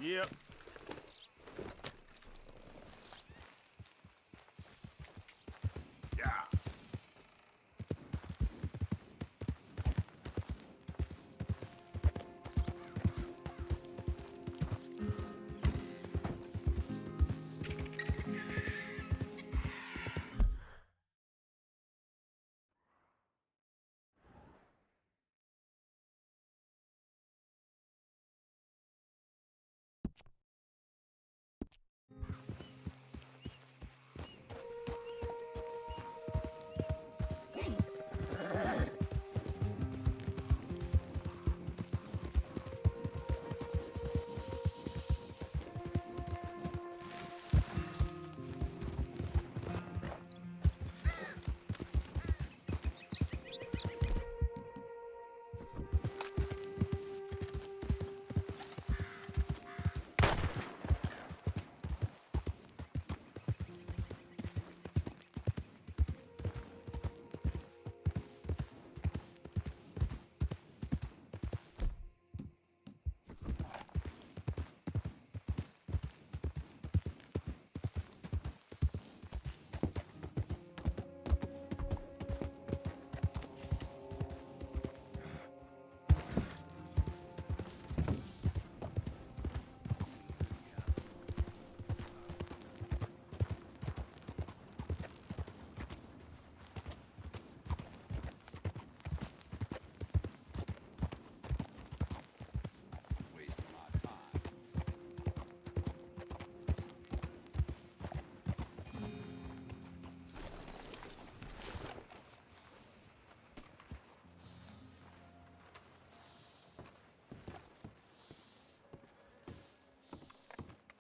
Yep. Yeah.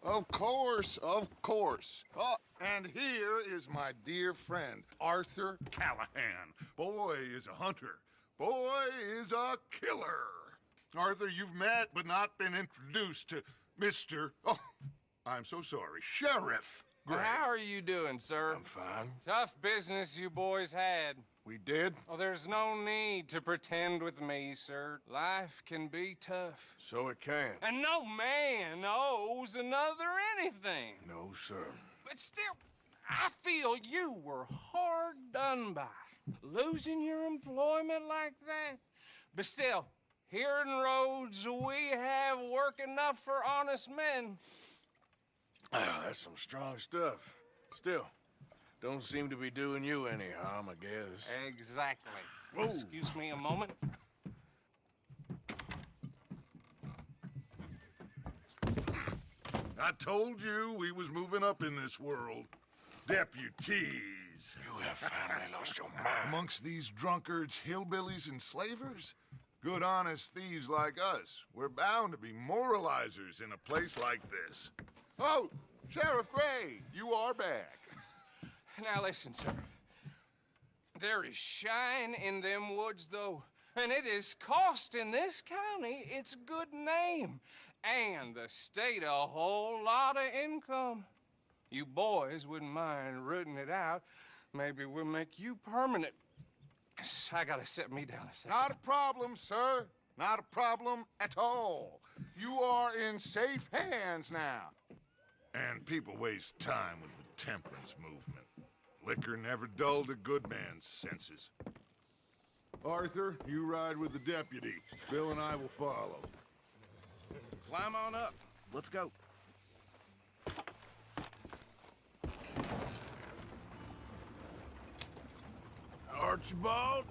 Of course, of course. Oh, and here is my dear friend, Arthur Callahan. Boy is a hunter. Boy is a killer. Arthur, you've met but not been introduced to Mr. Oh, I'm so sorry, Sheriff Gray. Well, how are you doing, sir? I'm fine. Tough business you boys had. We did? Oh, there's no need to pretend with me, sir. Life can be tough. So it can. And no man owes another anything. No, sir. But still, I feel you were hard done by. Losing your employment like that. But still, here in Rhodes, we have work enough for honest men. Ah, that's some strong stuff. Still, don't seem to be doing you any harm, I guess. Exactly. Whoa. Excuse me a moment. I told you we was moving up in this world. Deputies. You have finally lost your mind. Amongst these drunkards, hillbillies, and slavers? Good, honest thieves like us. We're bound to be moralizers in a place like this. Oh, Sheriff Gray, you are back. Now listen, sir. There is shine in them woods, though, and it is costing this county its good name and the state a whole lot of income. You boys wouldn't mind rooting it out. Maybe we'll make you permanent. I gotta sit me down a second. Not a problem, sir. Not a problem at all. You are in safe hands now. And people waste time with the temperance movement. Liquor never dulled a good man's senses. Arthur, you ride with the deputy. Bill and I will follow. Climb on up. Let's go. Archibald?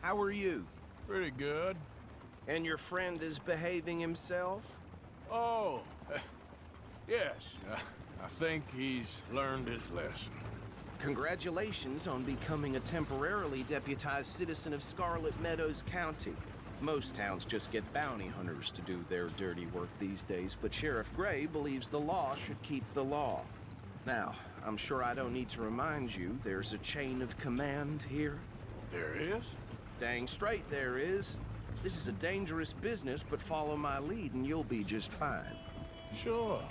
How are you? Pretty good. And your friend is behaving himself? Oh, yes. I think he's learned his lesson. Congratulations on becoming a temporarily deputized citizen of Scarlet Meadows County. Most towns just get bounty hunters to do their dirty work these days, but Sheriff Gray believes the law should keep the law. Now, I'm sure I don't need to remind you there's a chain of command here. There is? Dang straight there is. This is a dangerous business, but follow my lead and you'll be just fine. Sure.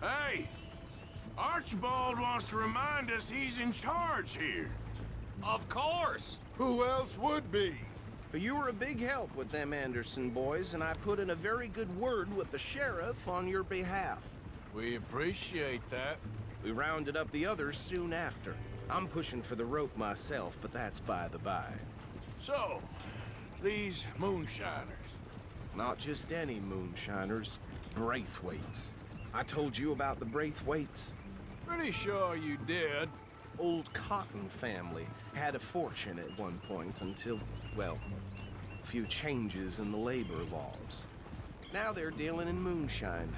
Hey! Archibald wants to remind us he's in charge here. Of course. Who else would be? You were a big help with them Anderson boys, and I put in a very good word with the sheriff on your behalf. We appreciate that. We rounded up the others soon after. I'm pushing for the rope myself, but that's by the by. So, these moonshiners. Not just any moonshiners, Braithwaites. I told you about the Braithwaites? Pretty sure you did. Old Cotton family had a fortune at one point until, well, a few changes in the labor laws. Now they're dealing in moonshine.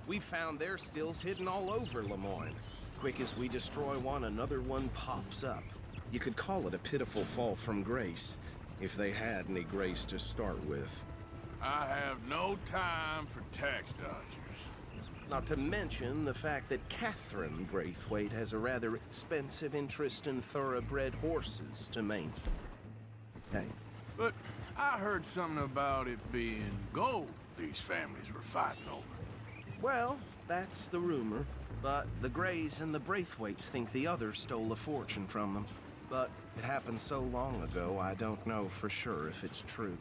We found their stills hidden all over Lemoyne. Quick as we destroy one, another one pops up. You could call it a pitiful fall from grace, if they had any grace to start with. I have no time for tax dodgers. Not to mention the fact that Catherine Braithwaite has a rather expensive interest in thoroughbred horses to maintain. Hey. But I heard something about it being gold these families were fighting over. Well, that's the rumor. But the Greys and the Braithwaites think the others stole a fortune from them. But it happened so long ago, I don't know for sure if it's true.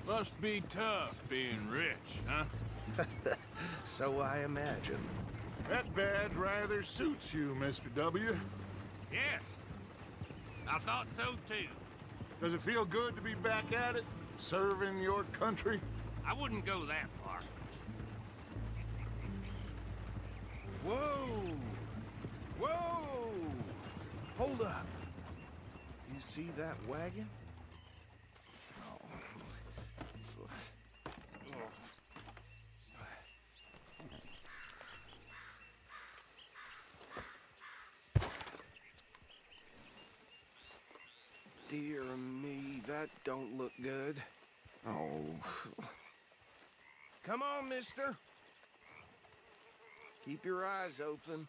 Must be tough being rich, huh? So I imagine. That badge rather suits you, Mr. W. Yes. I thought so too. Does it feel good to be back at it, serving your country? I wouldn't go that far. Whoa! Whoa! Hold up. You see that wagon? Dear me, that don't look good. Oh. Come on, mister. Keep your eyes open.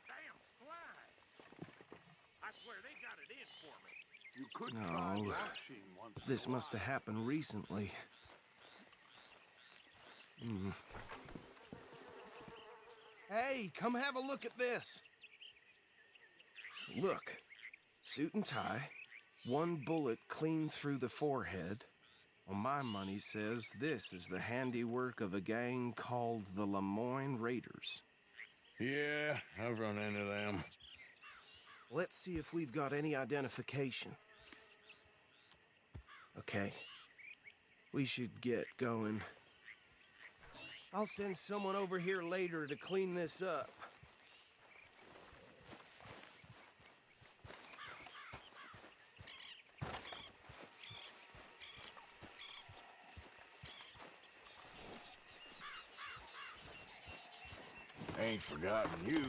Damn fly! I swear they got it in for me. You could No. try watching once in This a must have while. happened recently. Hey, come have a look at this. Look, suit and tie, one bullet clean through the forehead. Well, my money says this is the handiwork of a gang called the Lemoyne Raiders. Yeah, I've run into them. Let's see if we've got any identification. Okay. We should get going. I'll send someone over here later to clean this up. Ain't forgotten you.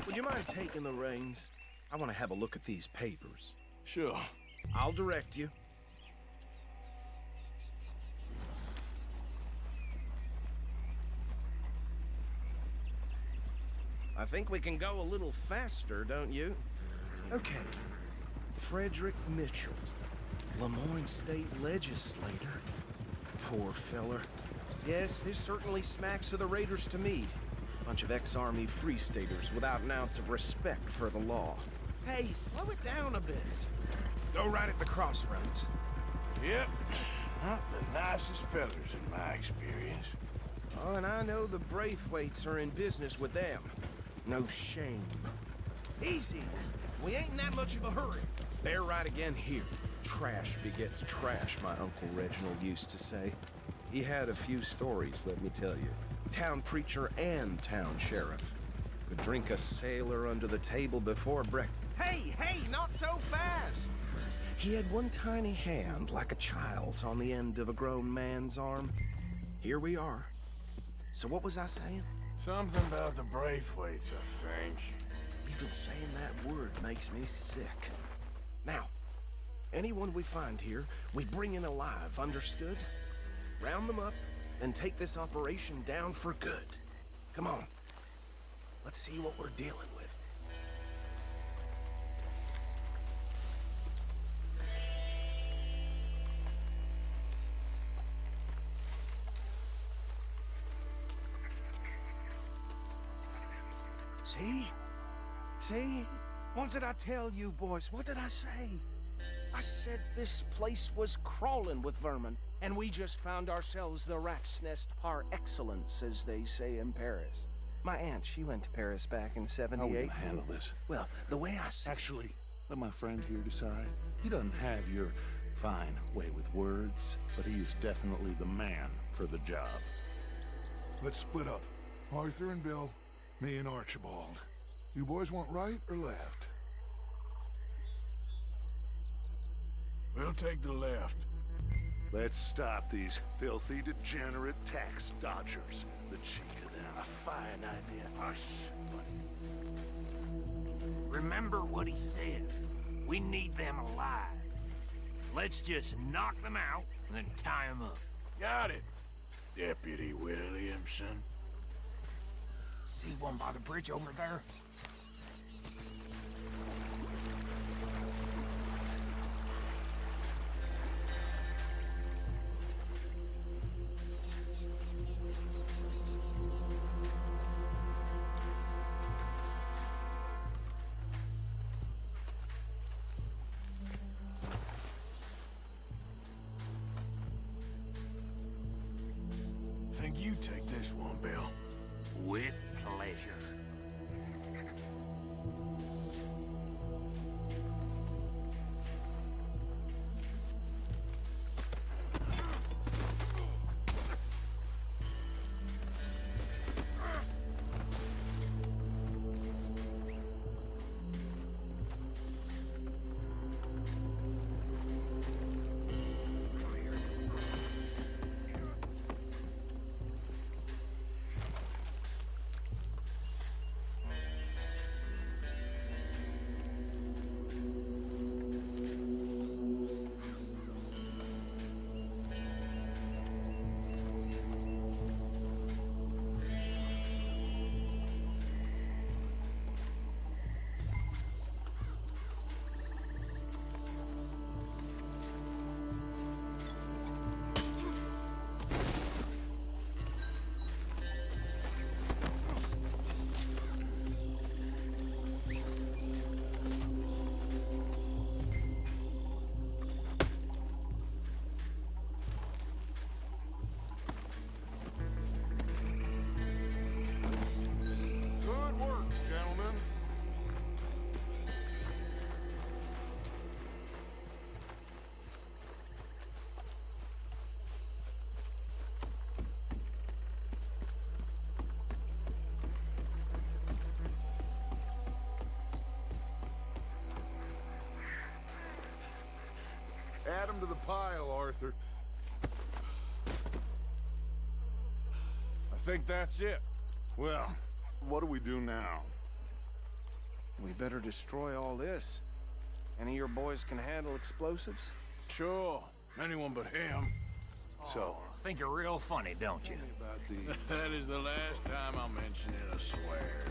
Would you mind taking the reins? I want to have a look at these papers. Sure. I'll direct you. I think we can go a little faster, don't you? Okay. Frederick Mitchell, Lemoyne State Legislator. Poor feller. Yes, this certainly smacks of the Raiders to me. Bunch of ex-Army Free Staters without an ounce of respect for the law. Hey, slow it down a bit. Go right at the crossroads. Yep. Not the nicest fellas in my experience. Oh, and I know the Braithwaites are in business with them. No shame. Easy. We ain't in that much of a hurry. They're right again here. Trash begets trash, my Uncle Reginald used to say. He had a few stories, let me tell you. Town preacher and town sheriff. Could drink a sailor under the table before breakfast. Hey, not so fast! He had one tiny hand, like a child's, on the end of a grown man's arm. Here we are. So what was I saying? Something about the Braithwaites, I think. Even saying that word makes me sick. Now, anyone we find here, we bring in alive, understood? Round them up, and take this operation down for good. Come on. Let's see what we're dealing with. See? See? What did I tell you, boys? What did I say? I said this place was crawling with vermin, and we just found ourselves the rat's nest par excellence, as they say in Paris. My aunt, she went to Paris back in '78. How will you handle this? Well, the way I see... Actually, let my friend here decide. He doesn't have your fine way with words, but he is definitely the man for the job. Let's split up. Arthur and Bill, me and Archibald. You boys want right or left? We'll take the left. Let's stop these filthy, degenerate tax dodgers. The cheek of them. A fine idea. Hush, buddy. Remember what he said. We need them alive. Let's just knock them out and then tie them up. Got it, Deputy Williamson. See one by the bridge over there? Think you take this one, Bill? With pleasure. Good work, gentlemen. Add them to the pile, Arthur. I think that's it. Well, what do we do now? We better destroy all this. Any of your boys can handle explosives? Sure. Anyone but him. So, Think you're real funny, don't you? about the... That is the last time I'll mention it, I swear.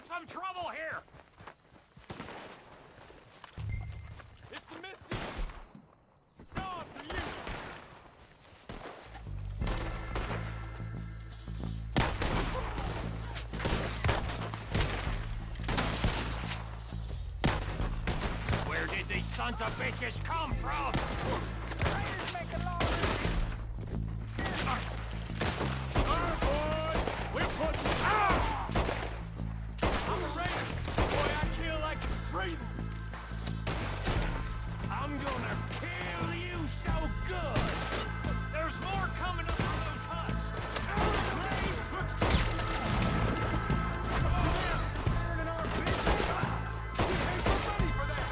Some trouble here! It's the Misty! Gone for you! Where did these sons of bitches come from? Raiders make a long... Alright, boys! We're putting... Ah! I'm a raider! Boy, I kill like a breathing! I'm gonna kill you so good! There's more coming up from those huts! Burning our business! We pay some money for that!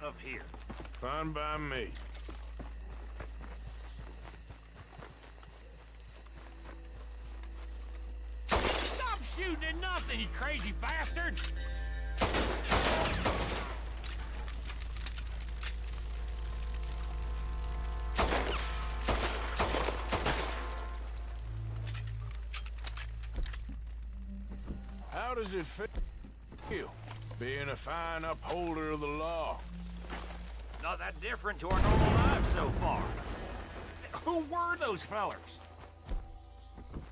of here. Fine by me. Stop shooting at nothing, you crazy bastard! How does it feel, being a fine upholder of the law? Not that different to our normal lives so far. Who were those fellers?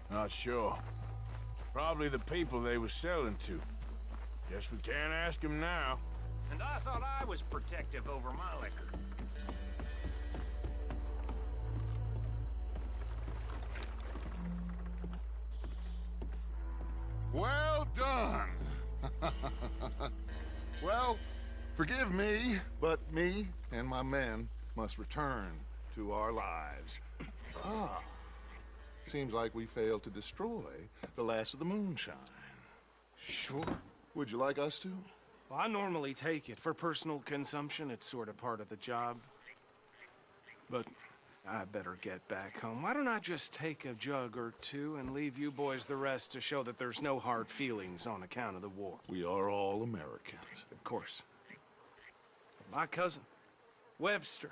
Not sure. Probably the people they were selling to. Guess we can't ask them now. And I thought I was protective over my liquor. Well done. Well, forgive me, but me and my men must return to our lives. Ah, seems like we failed to destroy the last of the moonshine. Sure. Would you like us to? Well, I normally take it. For personal consumption, it's sort of part of the job. But I better get back home. Why don't I just take a jug or two and leave you boys the rest to show that there's no hard feelings on account of the war? We are all Americans. Of course. My cousin, Webster,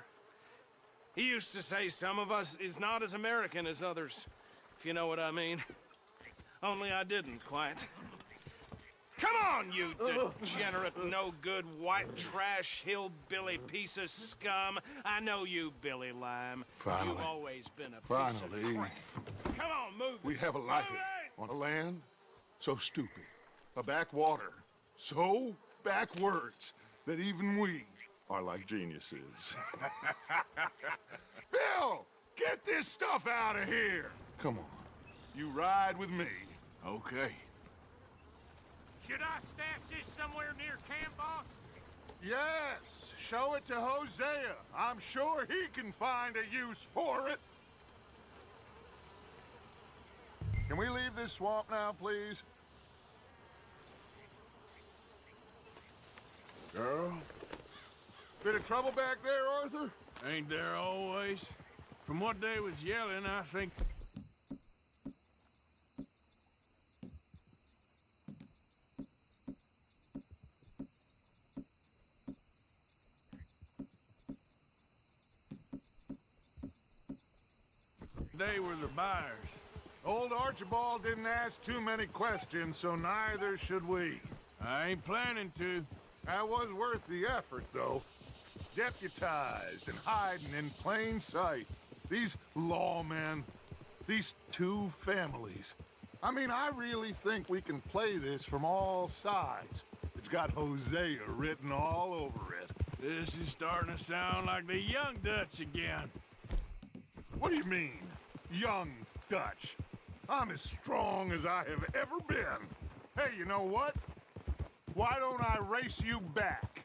he used to say some of us is not as American as others, if you know what I mean. Only I didn't quite. Come on, you degenerate, no-good, white trash, hillbilly piece of scum. I know you, Billy Lime. Finally. You've always been a piece of Finally. crap. Come on, move We it. have a life Move it! on a land so stupid, a backwater so backwards that even we are like geniuses. Bill, get this stuff out of here. Come on, you ride with me. Okay. Should I stash this somewhere near camp, boss? Yes, show it to Hosea. I'm sure he can find a use for it. Can we leave this swamp now, please? Girl, Bit of trouble back there, Arthur? ain't there always? From what they was yelling, I think... they were the buyers. Old Archibald didn't ask too many questions, so neither should we. I ain't planning to. That was worth the effort, though. Deputized and hiding in plain sight. These lawmen, these two families. I mean, I really think we can play this from all sides. It's got Hosea written all over it. This is starting to sound like the young Dutch again. What do you mean, young Dutch? I'm as strong as I have ever been. Hey, you know what? Why don't I race you back?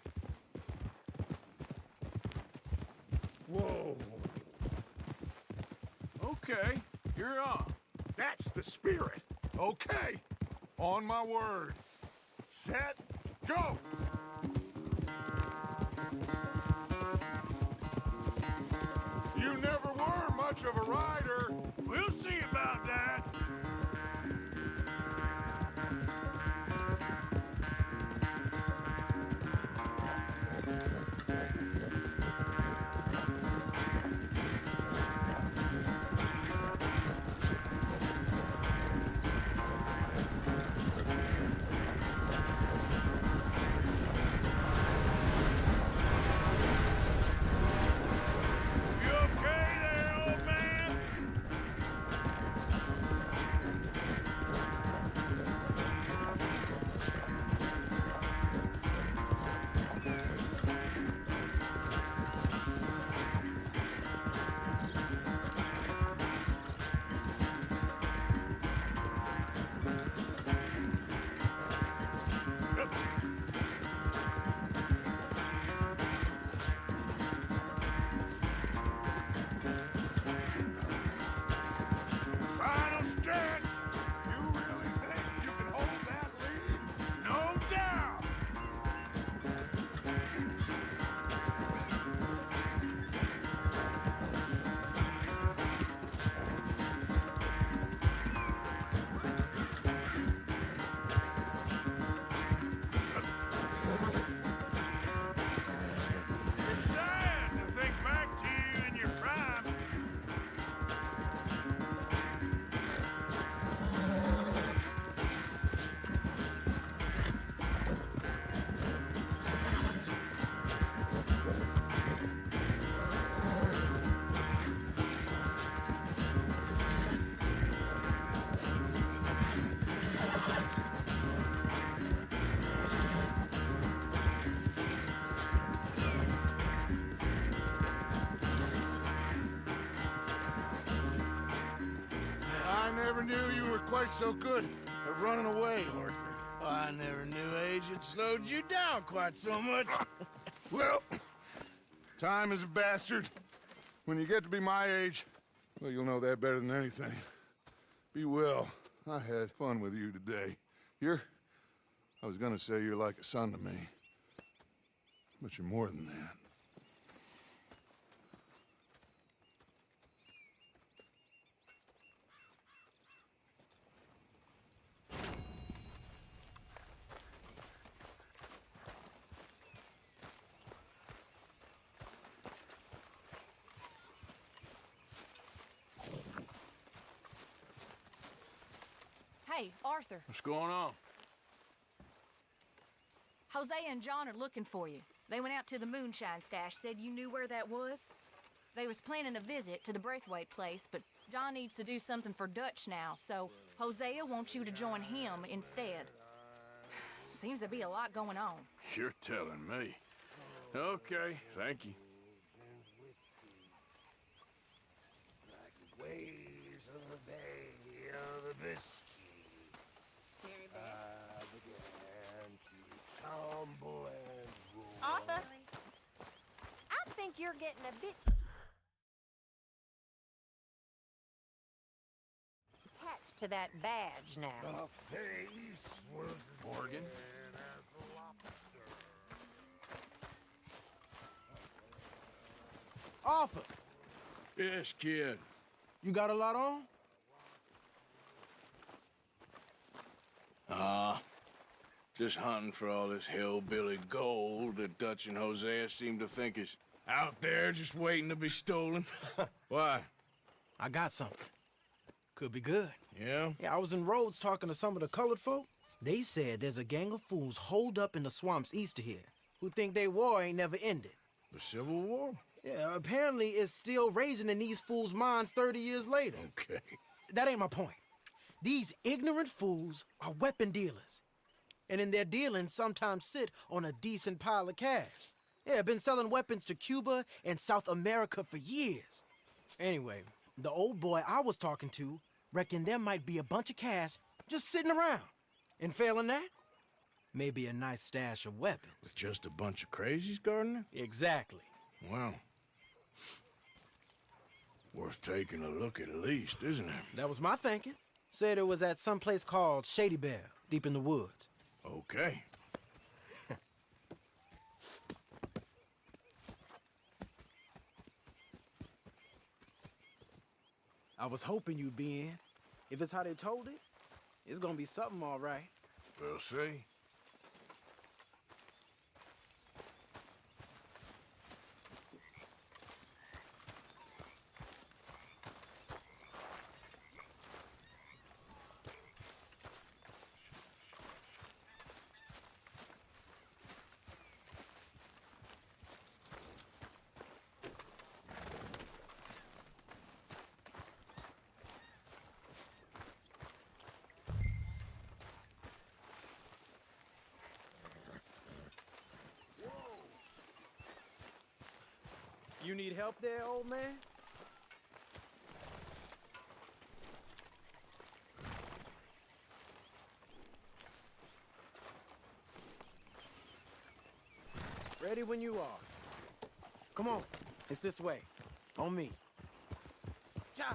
Whoa. Okay, you're on. That's the spirit. Okay. On my word. Set, go! You never were much of a rider. We'll see about that. You okay there, old man? never knew you were quite so good at running away, Arthur. Well, I never knew age had slowed you down quite so much. Well, time is a bastard. When you get to be my age, well, you'll know that better than anything. Be well. I had fun with you today. I was gonna say you're like a son to me. But you're more than that. Hey, Arthur. What's going on? Hosea and John are looking for you. They went out to the moonshine stash, said you knew where that was. They was planning a visit to the Braithwaite place, but John needs to do something for Dutch now, so Hosea wants you to join him instead. Seems to be a lot going on. You're telling me. Okay, thank you. Like the waves of the bay of the Biscay, I began to tumble and roll. Arthur, I think you're getting a bit attached to that badge now. The face was Morgan? as a lobster. Arthur, Yes, kid. you got a lot on? Just hunting for all this hillbilly gold that Dutch and Hosea seem to think is out there just waiting to be stolen. Why? I got something. Could be good. Yeah? Yeah, I was in Rhodes talking to some of the colored folk. They said there's a gang of fools holed up in the swamps east of here who think their war ain't never ended. The Civil War? Yeah, apparently it's still raging in these fools' minds 30 years later. Okay. That ain't my point. These ignorant fools are weapon dealers. And in their dealing, sometimes sit on a decent pile of cash. Yeah, been selling weapons to Cuba and South America for years. Anyway, the old boy I was talking to reckoned there might be a bunch of cash just sitting around. And failing that, maybe a nice stash of weapons. With just a bunch of crazies guarding it? Exactly. Wow. Worth taking a look at least, isn't it? That was my thinking. Said it was at some place called Shady Bear, deep in the woods. Okay. I was hoping you'd be in. If it's how they told it, it's gonna be something all right. We'll see. You need help there, old man? Ready when you are. Come on, it's this way. On me. Ja!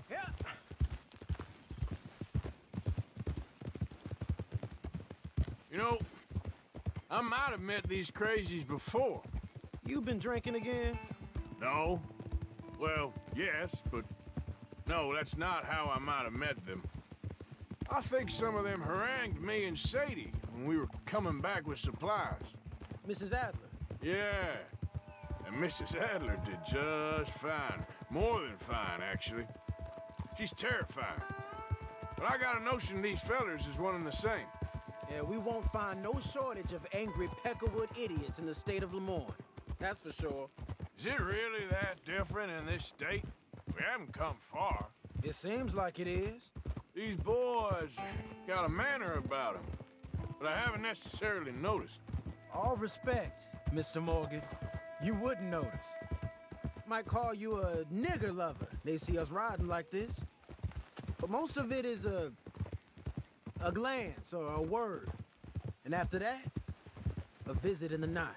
Yeah! You know, I might have met these crazies before. You been drinking again? No. Well, yes, but no, that's not how I might have met them. I think some of them harangued me and Sadie when we were coming back with supplies. Mrs. Adler? Yeah. And Mrs. Adler did just fine. More than fine, actually. She's terrifying. But I got a notion these fellers is one and the same. Yeah, we won't find no shortage of angry Peckerwood idiots in the state of Lemoyne. That's for sure. Is it really that different in this state? We haven't come far. It seems like it is. These boys got a manner about them, but I haven't necessarily noticed. All respect, Mr. Morgan. You wouldn't notice. Might call you a nigger lover. They see us riding like this. But most of it is a glance or a word. And after that, a visit in the night.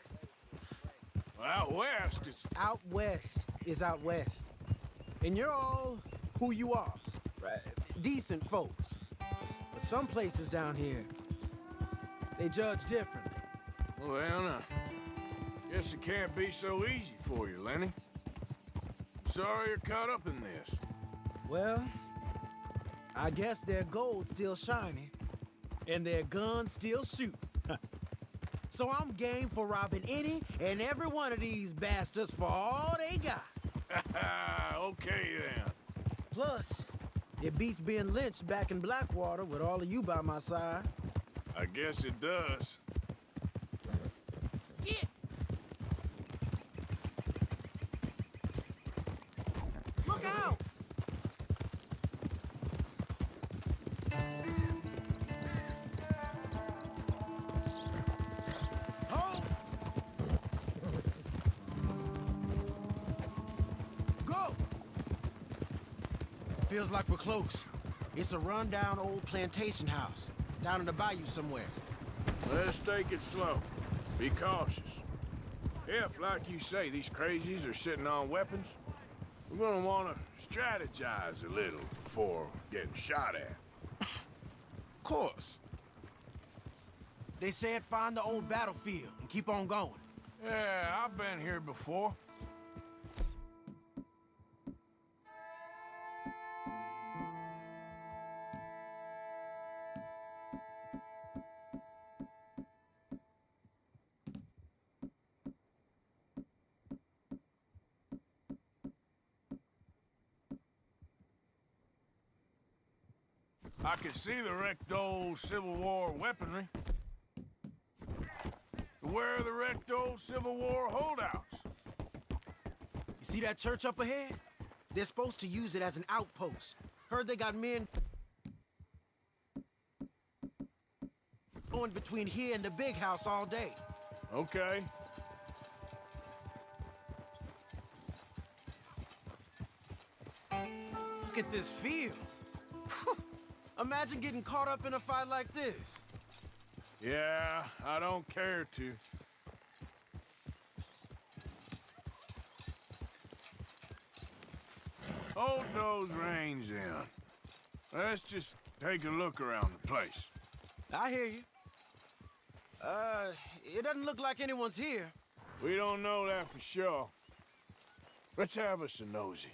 Well, out west, it's... Out west is out west. And you're all who you are. Right? Decent folks. But some places down here, they judge differently. Well, now, guess it can't be so easy for you, Lenny. Sorry you're caught up in this. Well, I guess their gold's still shining, and their guns still shoot. So I'm game for robbing any and every one of these bastards for all they got. Okay, then. Plus, it beats being lynched back in Blackwater with all of you by my side. I guess it does. Yeah. Look out! Hold! Go! Feels like we're close. It's a rundown old plantation house, down in the bayou somewhere. Let's take it slow. Be cautious. If, like you say, these crazies are sitting on weapons, we're gonna want to strategize a little before getting shot at. Of course. They said find the old battlefield and keep on going. Yeah, I've been here before. I can see the wrecked old Civil War weaponry. Where are the wrecked old Civil War holdouts? You see that church up ahead? They're supposed to use it as an outpost. Heard they got men going between here and the big house all day. Okay. Look at this field. Imagine getting caught up in a fight like this. Yeah, I don't care to. Hold those reins in. Let's just take a look around the place. I hear you. It doesn't look like anyone's here. We don't know that for sure. Let's have us a nosy.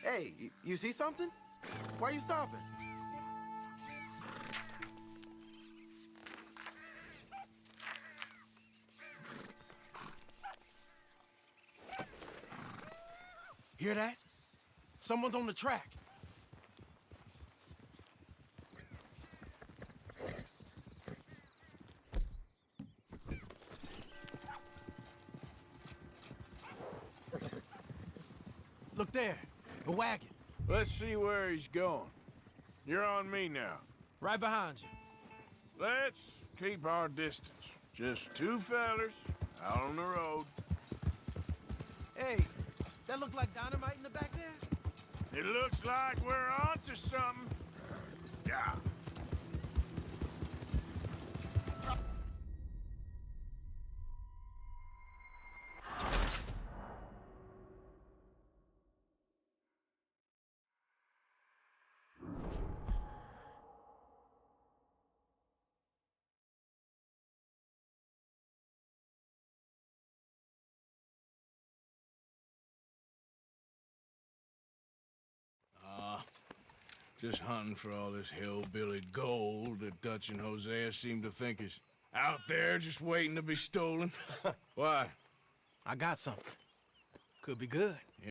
Hey, you see something? Why are you stopping? Hear that? Someone's on the track. Look there, a wagon. Let's see where he's going. You're on me now. Right behind you. Let's keep our distance. Just two fellers out on the road. Hey, that look like dynamite in the back there? It looks like we're onto something. Yeah. Just hunting for all this hillbilly gold that Dutch and Hosea seem to think is out there just waiting to be stolen. Why? I got something. Could be good.